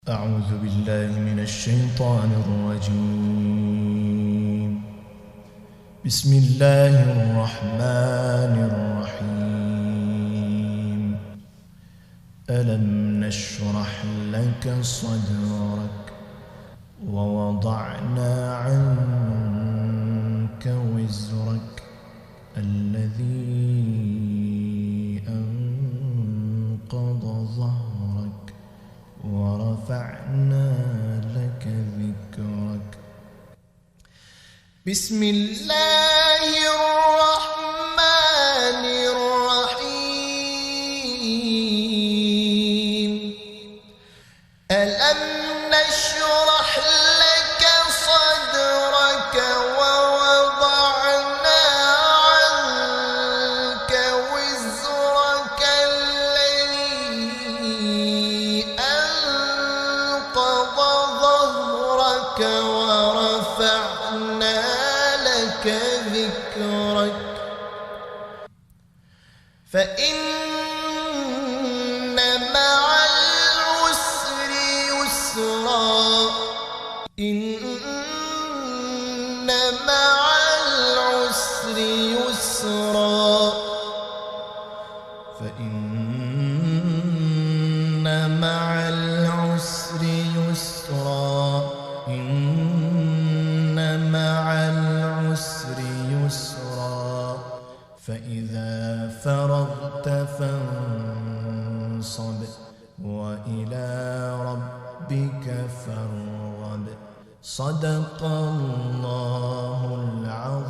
أعوذ بالله من الشيطان الرجيم. بسم الله الرحمن الرحيم. ألم نشرح لك صدرك ووضعنا عنك وزرك الذي أنقض ظهرك ورفعنا لك ذكرك. بسم الله الرحمن الرحيم. ألم نشرح لك صدرك ووضعنا عنك وزرك الذي أنقض ظهرك ورفعنا لك ذكرك. فإن مع العسر يسرا إن مع العسر يسرا فإن مع العسر يسرا إن مع العسر يسرا فإذا فرغت فانصب وإلى ربك فارغب. صدق الله العظيم.